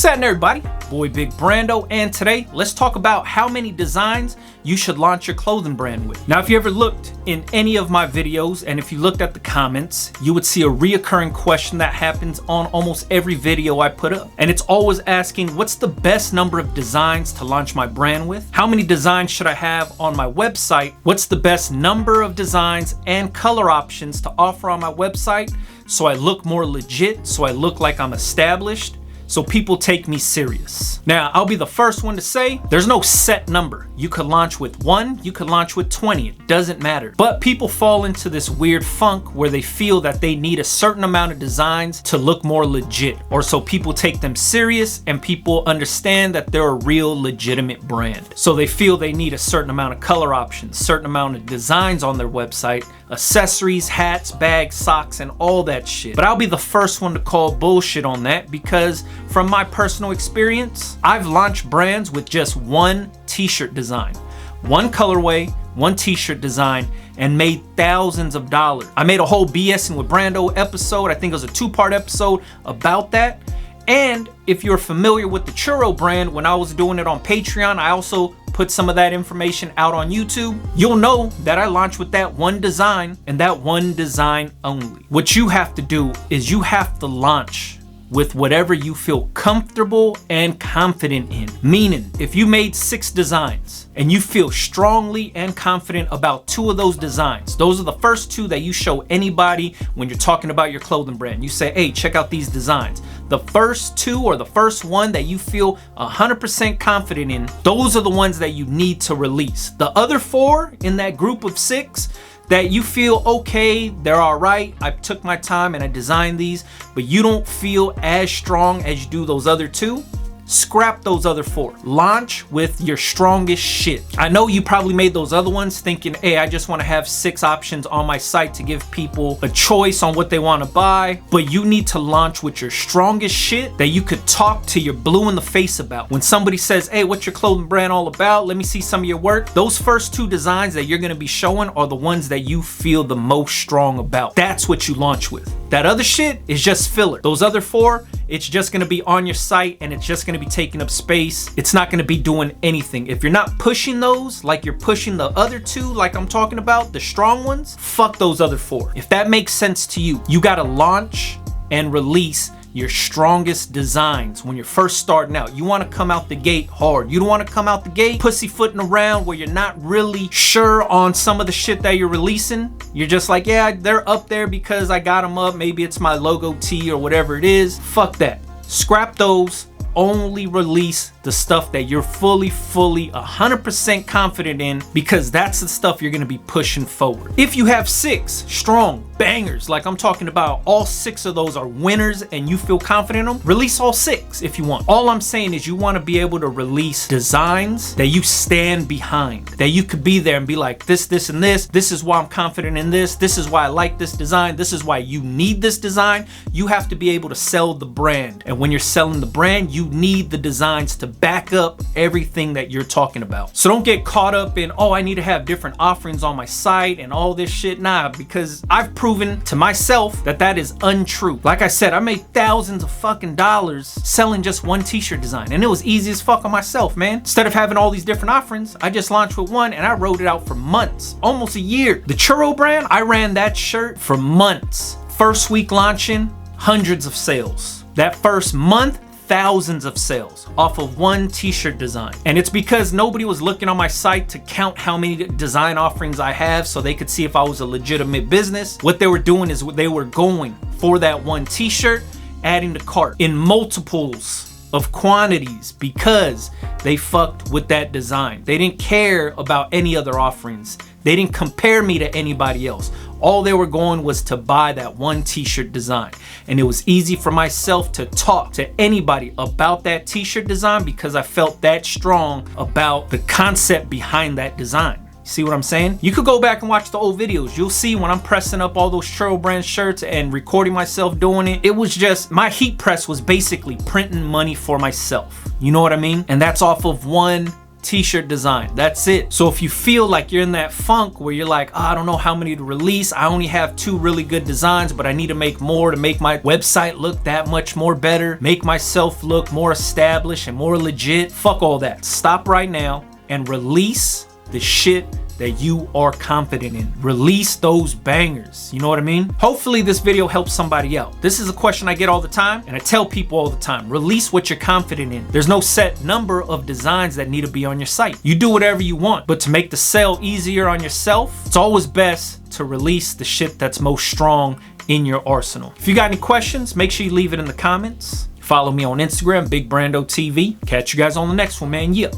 What's happening, everybody? Boy Big Brando, and today let's talk about how many designs you should launch your clothing brand with. Now, if you ever looked in any of my videos and if you looked at the comments, you would see a reoccurring question that happens on almost every video I put up. And it's always asking, what's the best number of designs to launch my brand with? How many designs should I have on my website? What's the best number of designs and color options to offer on my website so I look more legit, so I look like I'm established, so people take me serious? Now, I'll be the first one to say there's no set number. You could launch with 1, you could launch with 20, it doesn't matter. But people fall into this weird funk where they feel that they need a certain amount of designs to look more legit, or so people take them serious and people understand that they're a real legitimate brand. So they feel they need a certain amount of color options, certain amount of designs on their website, accessories, hats, bags, socks, and all that shit. But I'll be the first one to call bullshit on that, because from my personal experience, I've launched brands with just one t-shirt design, one colorway, one t-shirt design, and made thousands of dollars. I made a whole BSing with Brando episode. I think it was a 2-part episode about that. And if you're familiar with the churro brand, when I was doing it on Patreon, I also put some of that information out on YouTube. You'll know that I launched with that one design and that one design only. What you have to do is you have to launch with whatever you feel comfortable and confident in. Meaning, if you made 6 designs and you feel strongly and confident about 2 of those designs, those are the first 2 that you show anybody when you're talking about your clothing brand. You say, hey, check out these designs. The first 2 or the first one that you feel 100% confident in, those are the ones that you need to release. The other 4 in that group of 6 that you feel okay, they're all right, I took my time and I designed these, but you don't feel as strong as you do those other 2, scrap those other 4. Launch with your strongest shit. I know you probably made those other ones thinking, hey, I just want to have 6 options on my site to give people a choice on what they want to buy, but you need to launch with your strongest shit that you could talk to your blue in the face about. When somebody says, hey, what's your clothing brand all about? Let me see some of your work. Those first 2 designs that you're going to be showing are the ones that you feel the most strong about. That's what you launch with. That other shit is just filler. Those other 4, it's just gonna be on your site and it's just gonna be taking up space. It's not gonna be doing anything. If you're not pushing those like you're pushing the other 2, like I'm talking about, the strong ones, fuck those other 4. If that makes sense to you, you gotta launch and release your strongest designs when you're first starting out. You want to come out the gate hard. You don't want to come out the gate pussyfooting around where you're not really sure on some of the shit that you're releasing. You're just like, yeah, they're up there because I got them up. Maybe it's my logo tee or whatever it is. Fuck that. Scrap those. Only release the stuff that you're fully 100% confident in, because that's the stuff you're gonna be pushing forward. If you have 6 strong bangers, like I'm talking about, all 6 of those are winners and you feel confident in them, release all 6 if you want. All I'm saying is you want to be able to release designs that you stand behind, that you could be there and be like, this, and this. This is why I'm confident in this. This is why I like this design. This is why you need this design. You have to be able to sell the brand. And when you're selling the brand, you need the designs to back up everything that you're talking about. So don't get caught up in, oh, I need to have different offerings on my site and all this shit. Nah, because I've proven to myself that that is untrue. Like I said, I made thousands of fucking dollars selling just one t-shirt design, and it was easy as fuck on myself, man. Instead of having all these different offerings, I just launched with one and I wrote it out for months, almost a year. The churro brand, I ran that shirt for months. First week launching, hundreds of sales. That first month, thousands of sales off of one t-shirt design. And it's because nobody was looking on my site to count how many design offerings I have so they could see if I was a legitimate business. What they were doing is they were going for that one t-shirt, adding to cart in multiples of quantities because they fucked with that design. They didn't care about any other offerings. They didn't compare me to anybody else. All they were going was to buy that one t-shirt design. And it was easy for myself to talk to anybody about that t-shirt design because I felt that strong about the concept behind that design. See what I'm saying? You could go back and watch the old videos. You'll see when I'm pressing up all those churro brand shirts and recording myself doing it. It was just, my heat press was basically printing money for myself. You know what I mean? And that's off of one t-shirt design. That's it. So if you feel like you're in that funk where you're like, oh, I don't know how many to release, I only have 2 really good designs, but I need to make more to make my website look that much more better, make myself look more established and more legit, fuck all that. Stop right now and release the shit that you are confident in. Release those bangers. You know what I mean? Hopefully this video helps somebody out. This is a question I get all the time, and I tell people all the time, release what you're confident in. There's no set number of designs that need to be on your site. You do whatever you want, but to make the sale easier on yourself, it's always best to release the shit that's most strong in your arsenal. If you got any questions, make sure you leave it in the comments. Follow me on Instagram, Big Brando TV. Catch you guys on the next one, man. Yeah.